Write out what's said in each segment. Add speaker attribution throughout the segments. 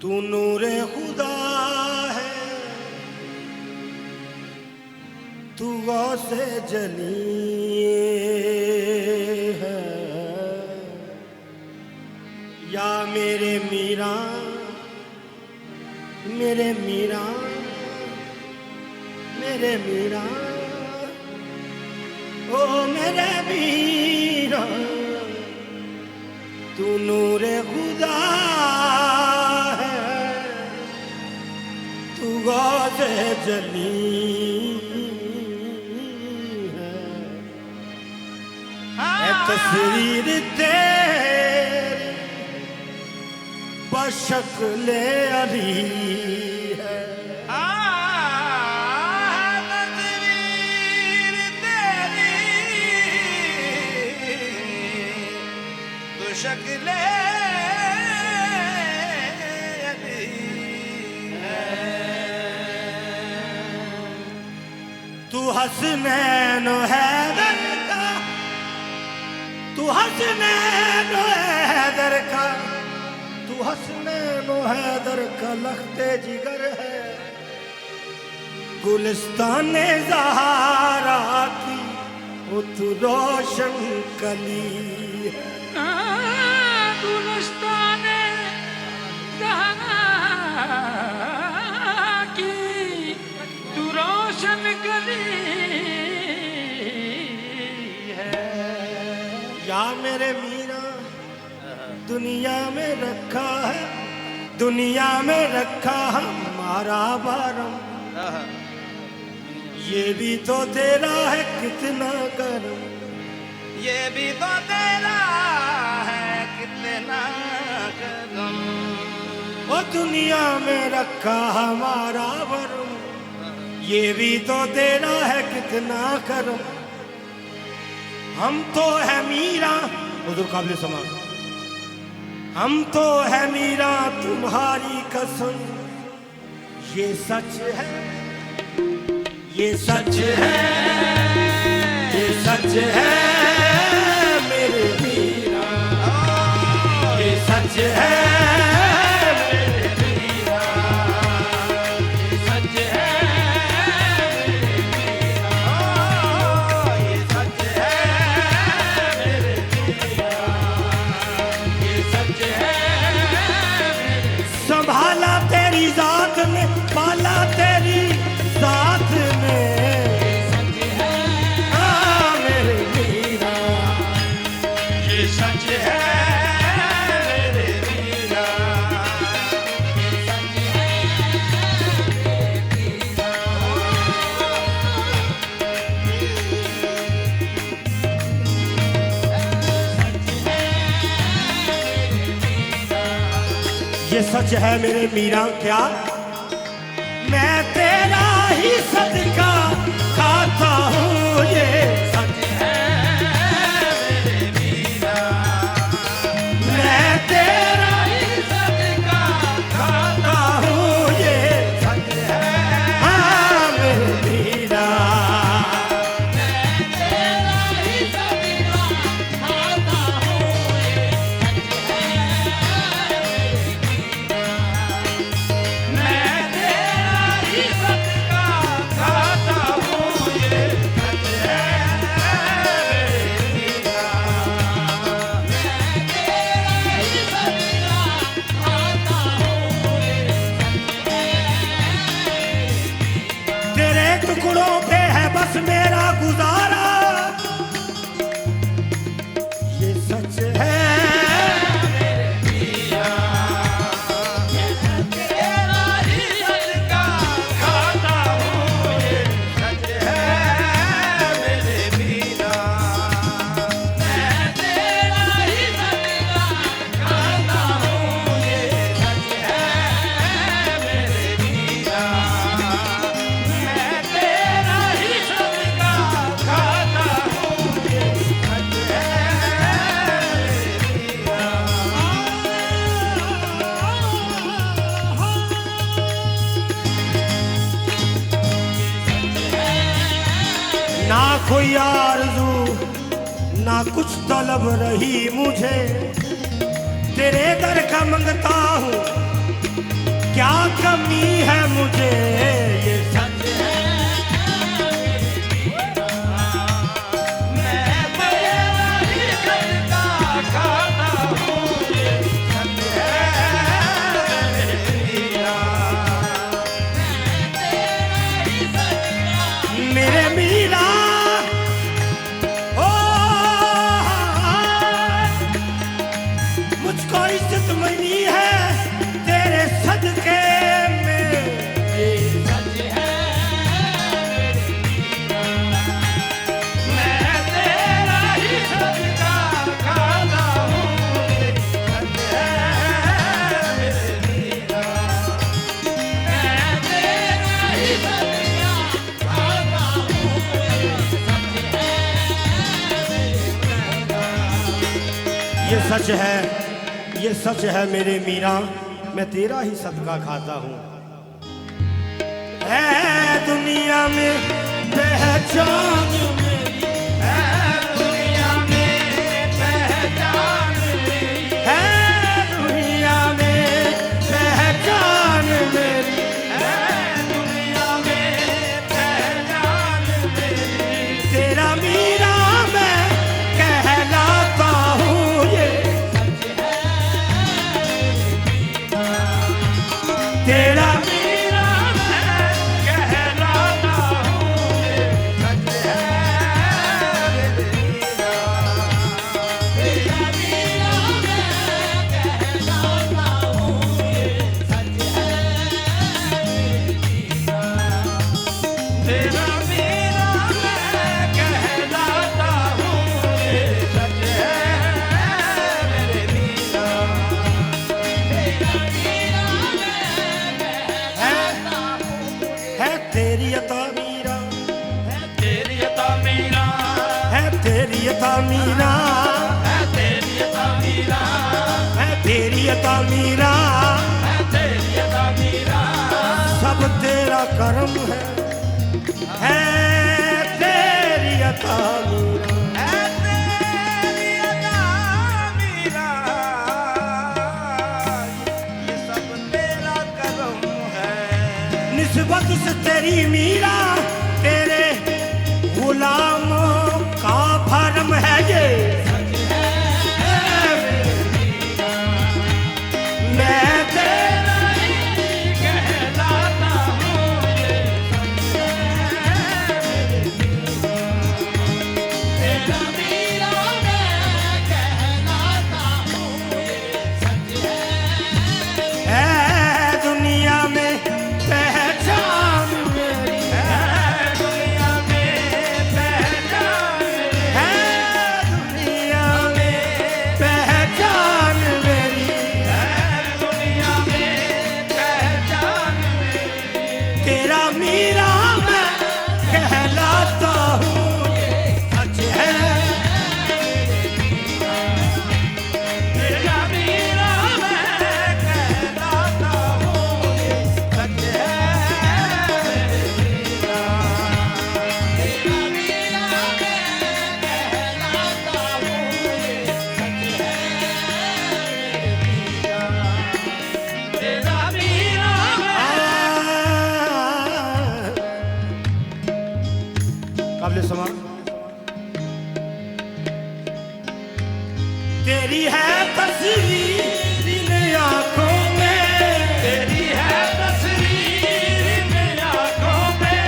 Speaker 1: तू नूरे खुदा है, तू गौसे जली है, या मेरे मीरा, मेरे मीरा, मेरे मीरा, ओ मेरे मीरा, तू नूरे खुदा गौसे जली है, तस्वीर तेरी बशक्ल अली है,
Speaker 2: तस्वीर तेरी बशक्ल
Speaker 1: तू हसनैन हैदर का, तू हसनैन हैदर का, तू हसनैन हैदर का लख्ते जिगर है, गुलिस्तान ज़हरा की वो तू रोशन कली है,
Speaker 2: गुलिस्तान ज़हरा की तू रोशन कली
Speaker 1: या मेरे मीरा दुनिया में रखा है, दुनिया में रखा हमारा बारम, ये भी तो तेरा है कितना करम,
Speaker 2: ये भी तो तेरा है कितना करम,
Speaker 1: वो दुनिया में रखा हमारा बारम, ये भी तो तेरा है कितना करम, हम तो है मीरा हुजूर काबिल समा, हम तो है मीरा तुम्हारी कसम, ये सच है, ये सच है, ये सच है मेरे मीरा, ये सच है पाला तेरी साथ में, हाँ मेरे मीरा,
Speaker 2: ये सच है मेरे मीरा, ये सच है मेरे मीरा,
Speaker 1: ये सच है मेरे मीरा, क्या मैं तेरा ही सदका खाता हूँ, ये
Speaker 2: सच है मेरे मीरा,
Speaker 1: मैं तेरा ही सदका खाता हूँ, ये
Speaker 2: सच है
Speaker 1: हाँ मेरे मीरा,
Speaker 2: मैं तेरा ही सदका खाता हूँ, ये सच है मेरे मीरा, मैं तेरा ही सदका खाता हूँ, ये सच है मेरे मीरा, मैं तेरा ही सदका खाता हूँ, ये
Speaker 1: तेरे टुकड़ों पे है बस मेरा गुजारा, ये सच है
Speaker 2: तेरा ही सदका खाता हूँ, ये सच है मेरे मीरा, मैं तेरा ही सदका खाता हूँ, ये सच है मेरे मीरा,
Speaker 1: कोई आरज़ू ना कुछ तलब रही मुझे, तेरे दर का मंगता हूँ, क्या कमी है मुझे। ये सच है
Speaker 2: मैं तेरा ही घर का खाता हूँ, ये सच है मीरा।
Speaker 1: मेरे मीरा ओ मुझको इज्जत मिली है तेरे सदके में, ये
Speaker 2: सच है मैं तेरा ही घर का खाता हूँ, ये सच है मीरा। मैं तेरा ही घर का खाता हूँ,
Speaker 1: ये सच है, ये सच है मेरे मीरा, मैं तेरा ही सदका खाता हूँ। है दुनिया में पहचान मेरी,
Speaker 2: है दुनिया में पहचान मेरी,
Speaker 1: है दुनिया में पहचान मेरी,
Speaker 2: है दुनिया में पहचान मेरी।
Speaker 1: तेरा मीरा मैं कहलाता हूँ, ये तेरा
Speaker 2: मीरा मैं कहलाता हूँ, ये सच है मीरा। तेरा मीरा मैं कहलाता हूँ, ये सच है मीरा। तेरा मीरा मैं कहलाता हूँ, ये सच है मेरे मीरा। तेरा मीरा
Speaker 1: है तेरी अता मीरा,
Speaker 2: है तेरी अता मीरा,
Speaker 1: है तेरी अता मीरा,
Speaker 2: है तेरी अता मीरा,
Speaker 1: है तेरी अता मीरा,
Speaker 2: है तेरी अता मीरा।
Speaker 1: सब तेरा करम है तेरी अता मीरा।
Speaker 2: है तेरी अता मीरा, ये सब तेरा करम है।
Speaker 1: निस्बत से तेरी मीरा तेरे गुलामों का भरम है, ये मैं तेरा
Speaker 2: कहलाता हूँ, ये तेरा मीरा मैं कहलाता हूँ, ये सच है।
Speaker 1: है दुनिया में पहचान मेरी,
Speaker 2: है दुनिया में पहचान मेरी,
Speaker 1: है दुनिया में पहचान मेरी,
Speaker 2: है दुनिया में पहचान मेरी।
Speaker 1: तेरा मीरा मैं कहलाता हूँ, सच है
Speaker 2: तेरा मीरा मैं कहलाता हूँ, ये सच है मीरा। तेरा मीरा मैं कहलाता हूँ, ये सच है मीरा। तेरा मीरा
Speaker 1: काबिल समा तेरी है तस्वीर इन आंखों में,
Speaker 2: तेरी है तस्वीर इन आँखों में,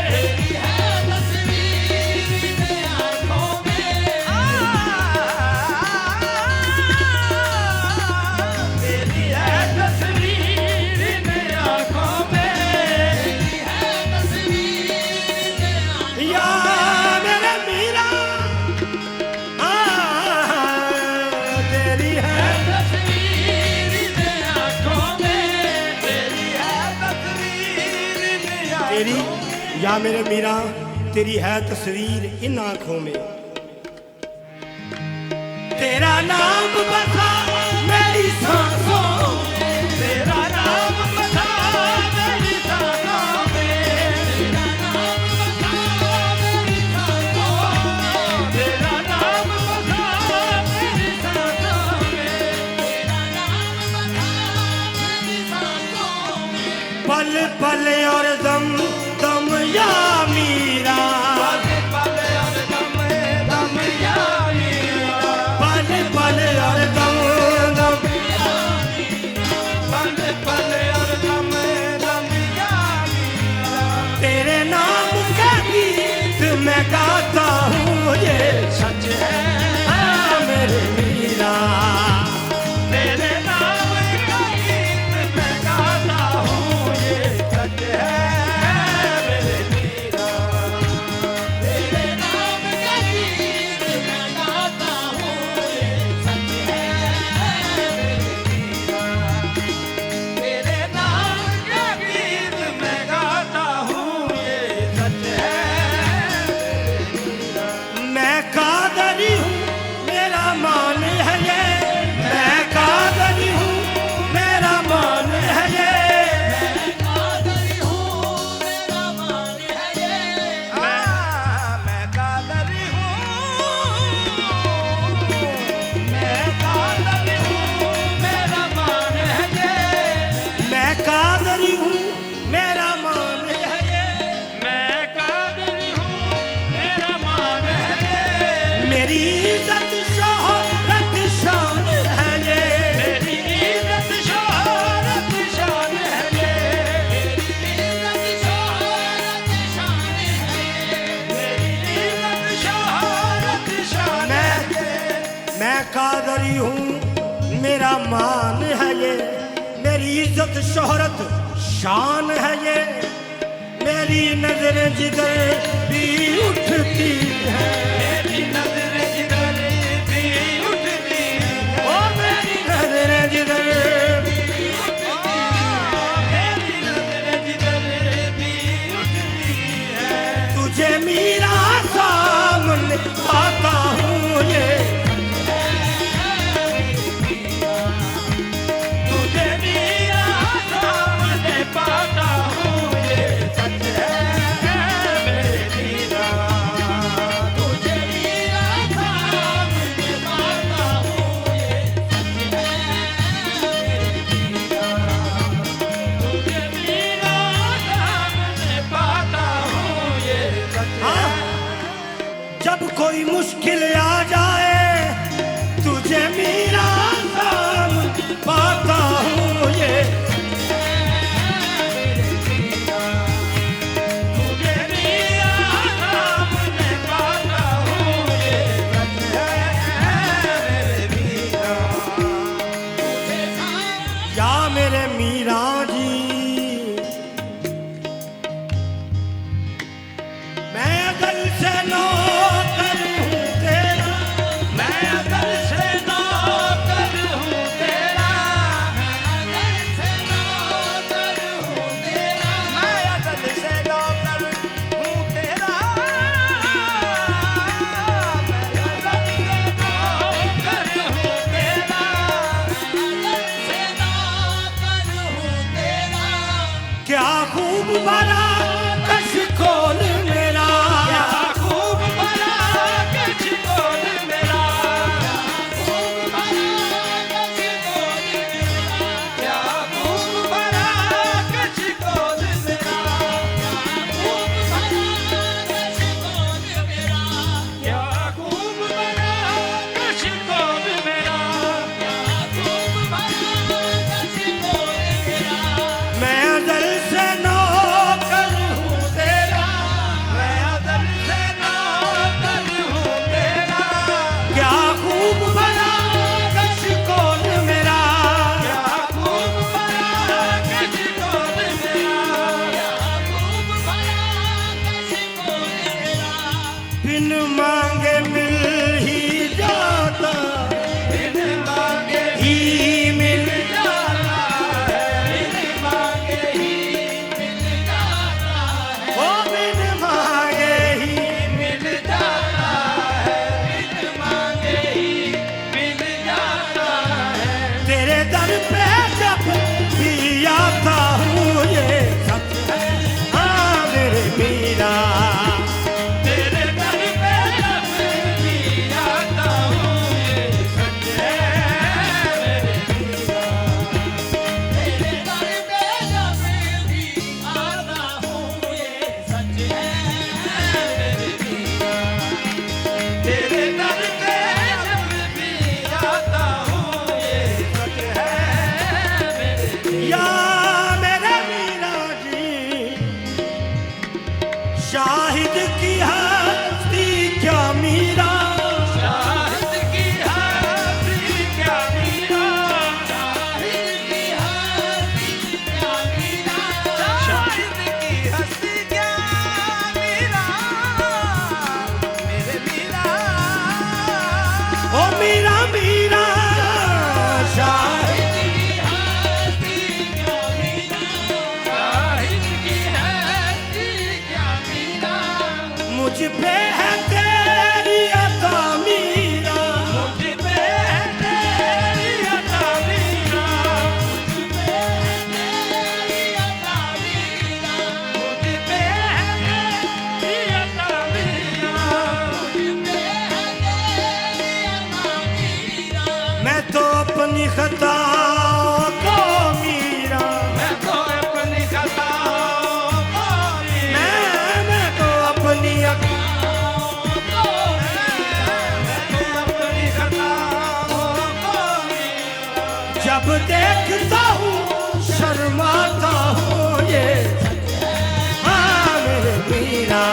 Speaker 2: तेरी है तस्वीर इन आँखों में। तेरी है तस्वीर इन आँखों में, तेरी है तस्वीर इन आँखों में।
Speaker 1: या मेरे मीरा तेरी है
Speaker 2: तस्वीर इन आँखों में, तेरी है तस्वीर इन आँखों
Speaker 1: तेरी, या मेरे मीरा तेरी है तस्वीर इन आंखों में, तेरा नाम बसा मेरी सांसों में,
Speaker 2: तेरा नाम बता मेरी सांसों में, तेरा नाम बता मेरी सांसों
Speaker 1: पल पल और दम दम या मीरा,
Speaker 2: पल पल और दम दम या मीरा,
Speaker 1: पल पल और दम दम,
Speaker 2: पल पल और दम दम या मीरा।
Speaker 1: तेरे नाम का गीत मैं गाता हूँ, ये
Speaker 2: सच है
Speaker 1: हाँ मेरे मीरा।
Speaker 2: तेरे नाम का गीत मैं गाता हूँ, ये सच है मेरे मीरा। तेरे नाम का गीत मैं गाता हूँ, ये सच है मेरे मीरा। तेरे नाम का गीत मैं गाता हूँ, ये सच है मेरे मीरा।
Speaker 1: मैं कादरी हूँ मेरा मान है ये, मैं कादरी हूँ मेरा मान है ये,
Speaker 2: मैं कादरी हूँ, मैं कादरी हूँ, मेरा मान है ये।
Speaker 1: मैं कादरी हूँ मेरा मान है ये,
Speaker 2: मैं कादरी हूँ, मेरा मान है ये।
Speaker 1: मेरी इज्जत शोहरत शान है ये,
Speaker 2: मेरी इज्जत शोहरत शान है ये। मेरी इज्जत शोहरत शान है ये। मेरी इज्जत शोहरत शान है ये।
Speaker 1: मैं कादरी हूँ मेरा मान है ये, मेरी इज्जत शोहरत शान है ये, मेरी नजरें जिधर भी उठती है,
Speaker 2: मेरी नजरें जिधर भी उठती है,
Speaker 1: ओ मेरी नजरें जिधर
Speaker 2: मेरी नजरें जिधर भी उठती है।
Speaker 1: तुझे मेरा सामने आता हूँ ये,
Speaker 2: तुझे मेरा सामने पाता हूँ, ये सच है मेरे मीरा। तुझे मेरा सामने पाता हूँ, ये सच है मेरे मीरा। तुझे मेरा सामने पाता हूँ, ये सच
Speaker 1: हाँ, जब कोई मुश्किल आ जाए तुझे मेरा सामने पाता हूँ ये,
Speaker 2: तुझे मेरा सामने पाता हूँ, ये सच है मेरे मीरा।
Speaker 1: या मेरे मीरा जी, मैं दिल से नौकर हूँ तेरा,
Speaker 2: मैं दिल से नौकर हूँ तेरा। मैं दिल से नौकर हूँ तेरा। मैं दिल से नौकर हूँ तेरा। मैं दिल से नौकर हूँ तेरा। मैं दिल से नौकर हूँ तेरा।
Speaker 1: क्या खूब भरा कशकोल मेरा,
Speaker 2: क्या खूब भरा कशकोल मेरा। खूब भरा कशकोल मेरा। क्या खूब भरा कशकोल मेरा। खूब भरा कशकोल मेरा। क्या खूब भरा कशकोल मेरा। खूब भरा कशकोल मेरा।
Speaker 1: मैं दिल से नौकर शाहिद की हस्ती क्या मीरा,
Speaker 2: शाहिद की हस्ती क्या मीरा, शाहिद की हस्ती क्या मीरा, शाहिद की हस्ती क्या मीरा, मेरे मीरा,
Speaker 1: ओ मीरा मीरा शाहिद
Speaker 2: की हस्ती क्या मीरा, शाहिद की हस्ती क्या मीरा,
Speaker 1: मुझ पे है तेरी अता मीरा,
Speaker 2: मुझ पे है तेरी अता मीरा, मुझ पे है तेरी अता मीरा, मुझ पे है तेरी अता मीरा, मुझ पे है तेरी अता मीरा,
Speaker 1: मैं तो अपनी खताओं को मीरा,
Speaker 2: मैं तो अपनी खताओं को मीरा,
Speaker 1: मैं तो अपनी जब देखता हूँ शर्माता हूँ ये हाँ मेरे मीरा,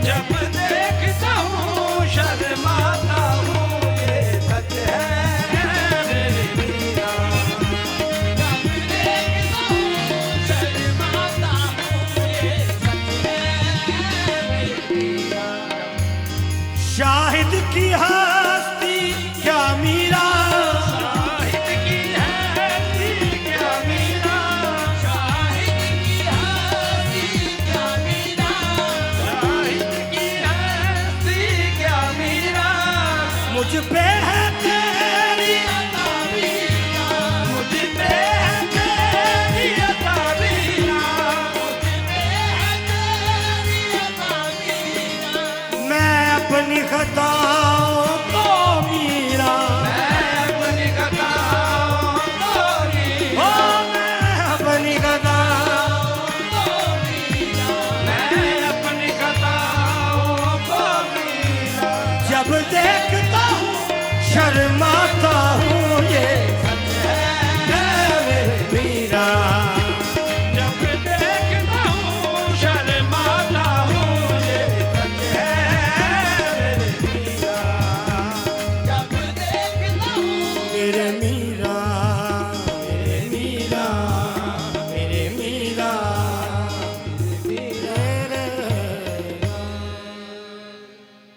Speaker 2: जब देखता हूँ शर्माता हूँ ये सच है मेरे मीरा, जब देखता हूँ शर्माता हूँ ये सच है मेरे मीरा,
Speaker 1: शाहिद की